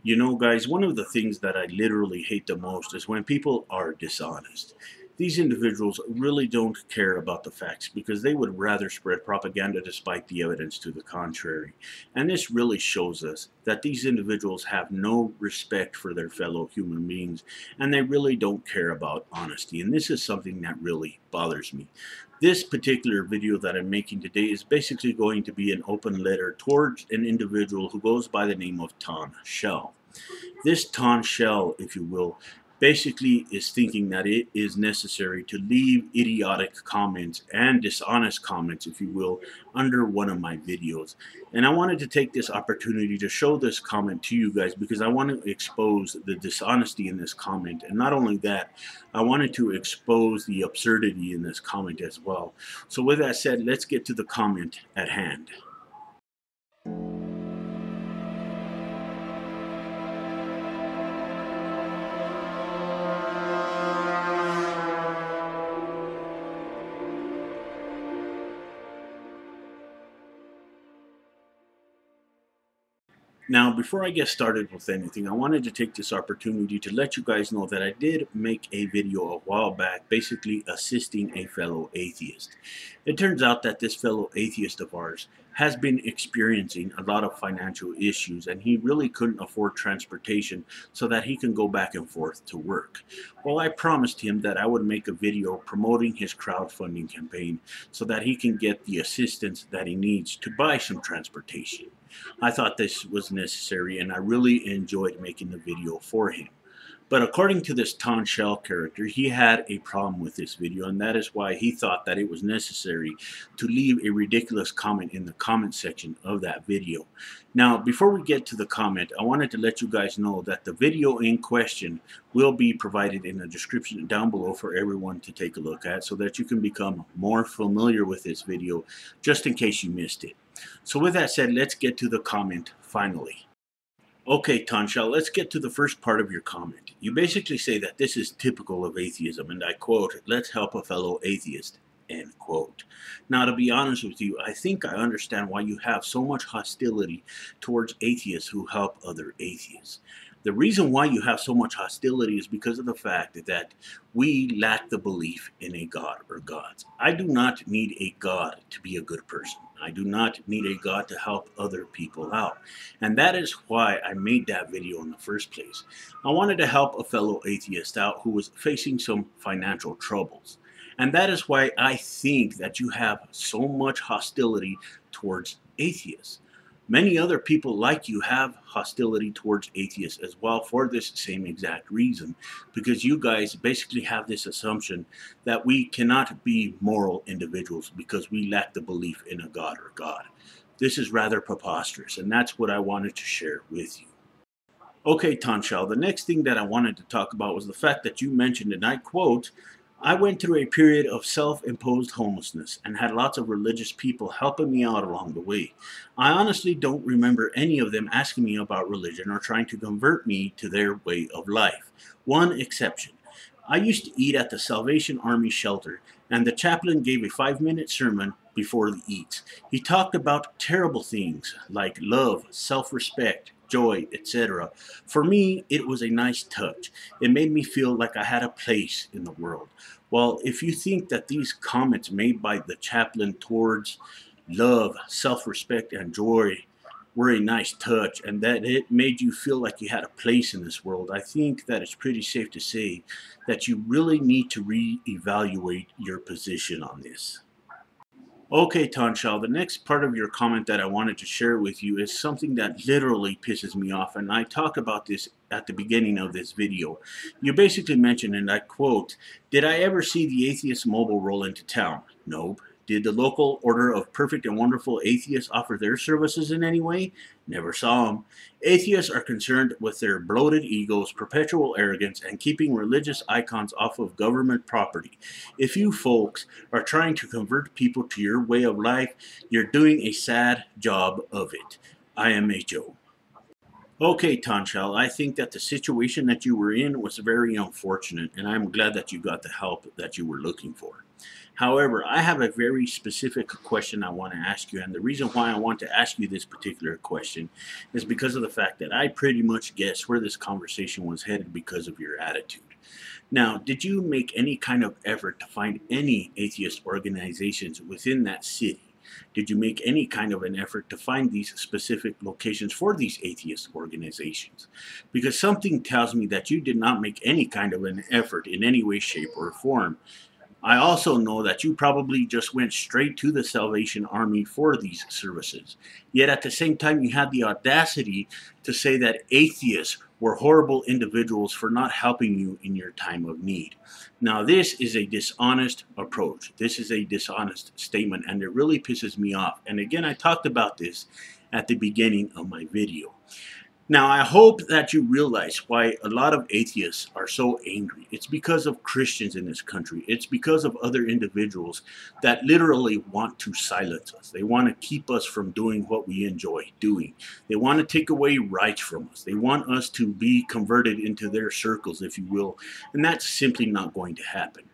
You know, guys, one of the things that I literally hate the most is when people are dishonest. These individuals really don't care about the facts because they would rather spread propaganda despite the evidence to the contrary. And this really shows us that these individuals have no respect for their fellow human beings and they really don't care about honesty. And this is something that really bothers me. This particular video that I'm making today is basically going to be an open letter towards an individual who goes by the name of Ton Schell. This Ton Schell, if you will, basically is thinking that it is necessary to leave idiotic comments and dishonest comments, if you will, under one of my videos. And I wanted to take this opportunity to show this comment to you guys because I want to expose the dishonesty in this comment. And not only that, I wanted to expose the absurdity in this comment as well. So with that said, let's get to the comment at hand. Now, before I get started with anything, I wanted to take this opportunity to let you guys know that I did make a video a while back basically assisting a fellow atheist. It turns out that this fellow atheist of ours has been experiencing a lot of financial issues and he really couldn't afford transportation so that he can go back and forth to work. Well, I promised him that I would make a video promoting his crowdfunding campaign so that he can get the assistance that he needs to buy some transportation. I thought this was necessary and I really enjoyed making the video for him. But according to this Ton Schell character, he had a problem with this video, and that is why he thought that it was necessary to leave a ridiculous comment in the comment section of that video. Now, before we get to the comment, I wanted to let you guys know that the video in question will be provided in the description down below for everyone to take a look at so that you can become more familiar with this video just in case you missed it. So with that said, let's get to the comment finally. Okay, Ton Schell, let's get to the first part of your comment. You basically say that this is typical of atheism, and I quote, "Let's help a fellow atheist," end quote. Now, to be honest with you, I think I understand why you have so much hostility towards atheists who help other atheists. The reason why you have so much hostility is because of the fact that we lack the belief in a God or gods. I do not need a God to be a good person. I do not need a God to help other people out. And that is why I made that video in the first place. I wanted to help a fellow atheist out who was facing some financial troubles. And that is why I think that you have so much hostility towards atheists. Many other people like you have hostility towards atheists as well for this same exact reason, because you guys basically have this assumption that we cannot be moral individuals because we lack the belief in a God or God. This is rather preposterous, and that's what I wanted to share with you. Okay, Ton Schell, the next thing that I wanted to talk about was the fact that you mentioned, and I quote, "I went through a period of self-imposed homelessness and had lots of religious people helping me out along the way. I honestly don't remember any of them asking me about religion or trying to convert me to their way of life. One exception. I used to eat at the Salvation Army shelter, and the chaplain gave a 5-minute sermon before the eats. He talked about terrible things like love, self-respect, joy, etc. For me, it was a nice touch. It made me feel like I had a place in the world. Well, if you think that these comments made by the chaplain towards love, self-respect, and joy were a nice touch and that it made you feel like you had a place in this world, I think that it's pretty safe to say that you really need to reevaluate your position on this. Okay, Ton Schell, the next part of your comment that I wanted to share with you is something that literally pisses me off, and I talked about this at the beginning of this video. You basically mentioned, and I quote, "Did I ever see the Atheist Mobile roll into town? Nope. Did the local Order of Perfect and Wonderful Atheists offer their services in any way? Never saw them. Atheists are concerned with their bloated egos, perpetual arrogance, and keeping religious icons off of government property. If you folks are trying to convert people to your way of life, you're doing a sad job of it. IMHO." Okay, Ton Schell, I think that the situation that you were in was very unfortunate, and I'm glad that you got the help that you were looking for. However, I have a very specific question I want to ask you, and the reason why I want to ask you this particular question is because of the fact that I pretty much guessed where this conversation was headed because of your attitude. Now, did you make any kind of effort to find any atheist organizations within that city? Did you make any kind of an effort to find these specific locations for these atheist organizations? Because something tells me that you did not make any kind of an effort in any way, shape, or form. I also know that you probably just went straight to the Salvation Army for these services. Yet at the same time, you had the audacity to say that atheists were horrible individuals for not helping you in your time of need. Now, this is a dishonest approach. This is a dishonest statement, and it really pisses me off. And again, I talked about this at the beginning of my video. Now, I hope that you realize why a lot of atheists are so angry. It's because of Christians in this country. It's because of other individuals that literally want to silence us. They want to keep us from doing what we enjoy doing. They want to take away rights from us. They want us to be converted into their circles, if you will. And that's simply not going to happen.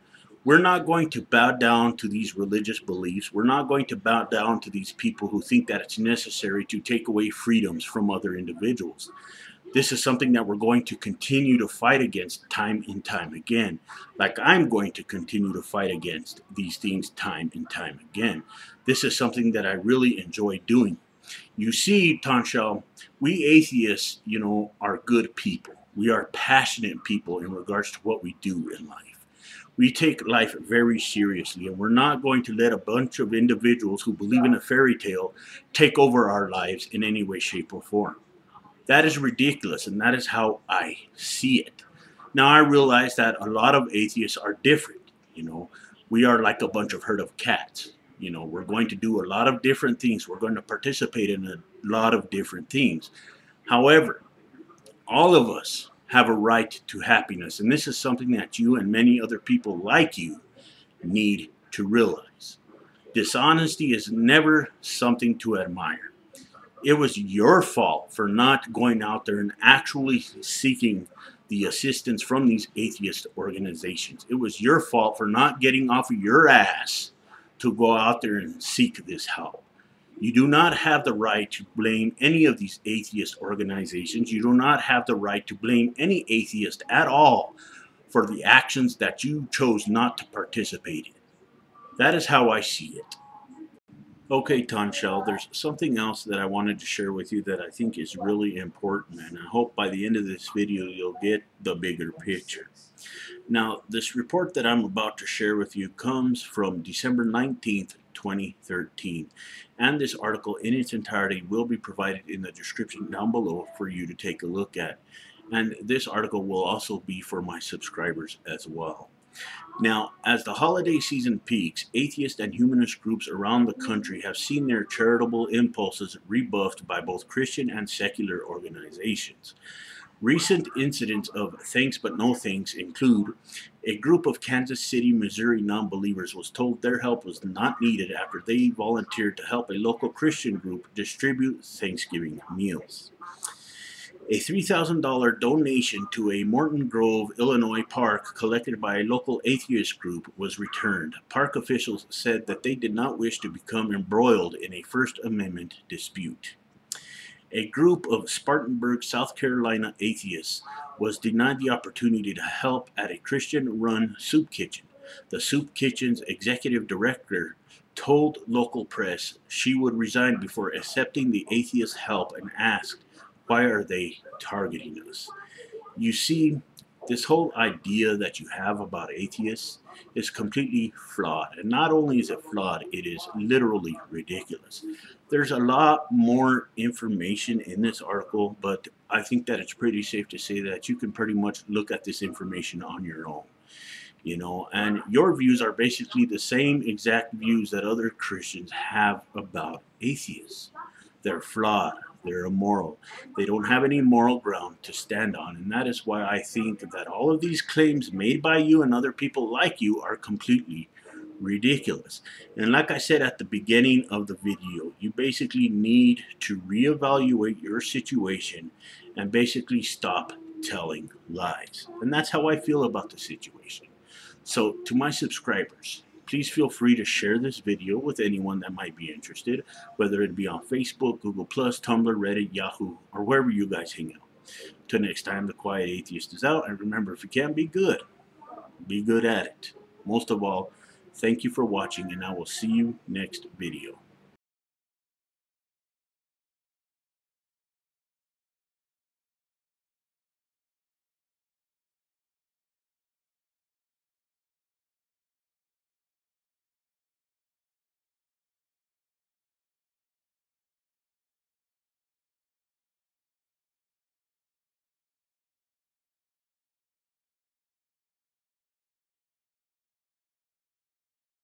We're not going to bow down to these religious beliefs. We're not going to bow down to these people who think that it's necessary to take away freedoms from other individuals. This is something that we're going to continue to fight against time and time again. Like I'm going to continue to fight against these things time and time again. This is something that I really enjoy doing. You see, Ton Schell, we atheists, are good people. We are passionate people in regards to what we do in life. We take life very seriously, and we're not going to let a bunch of individuals who believe in a fairy tale take over our lives in any way, shape, or form. That is ridiculous, and that is how I see it. Now, I realize that a lot of atheists are different. We are like a bunch of herd of cats. We're going to do a lot of different things. We're going to participate in a lot of different things. However, all of us have a right to happiness, and this is something that you and many other people like you need to realize. Dishonesty is never something to admire. It was your fault for not going out there and actually seeking the assistance from these atheist organizations. It was your fault for not getting off of your ass to go out there and seek this help. You do not have the right to blame any of these atheist organizations. You do not have the right to blame any atheist at all for the actions that you chose not to participate in. That is how I see it. Okay, Ton Schell, there's something else that I wanted to share with you that I think is really important, and I hope by the end of this video you'll get the bigger picture. Now, this report that I'm about to share with you comes from December 19th, 2013, and this article in its entirety will be provided in the description down below for you to take a look at. And this article will also be for my subscribers as well. Now, as the holiday season peaks, atheist and humanist groups around the country have seen their charitable impulses rebuffed by both Christian and secular organizations. Recent incidents of thanks but no thanks include a group of Kansas City, Missouri non-believers was told their help was not needed after they volunteered to help a local Christian group distribute Thanksgiving meals. A $3,000 donation to a Morton Grove, Illinois park collected by a local atheist group was returned. Park officials said that they did not wish to become embroiled in a First Amendment dispute. A group of Spartanburg, South Carolina atheists was denied the opportunity to help at a Christian-run soup kitchen. The soup kitchen's executive director told local press she would resign before accepting the atheist help and asked, "Why are they targeting us?" You see, this whole idea that you have about atheists is completely flawed. And not only is it flawed, it is literally ridiculous. There's a lot more information in this article, but I think that it's pretty safe to say that you can pretty much look at this information on your own. And your views are basically the same exact views that other Christians have about atheists. They're flawed. They're immoral. They don't have any moral ground to stand on. And that is why I think that all of these claims made by you and other people like you are completely ridiculous. And like I said at the beginning of the video, you basically need to reevaluate your situation and basically stop telling lies. And that's how I feel about the situation. So to my subscribers, Please feel free to share this video with anyone that might be interested, whether it be on Facebook, Google+, Tumblr, Reddit, Yahoo, or wherever you guys hang out. Till next time, the Quiet Atheist is out, and remember, if you can be good at it. Most of all, thank you for watching, and I will see you next video.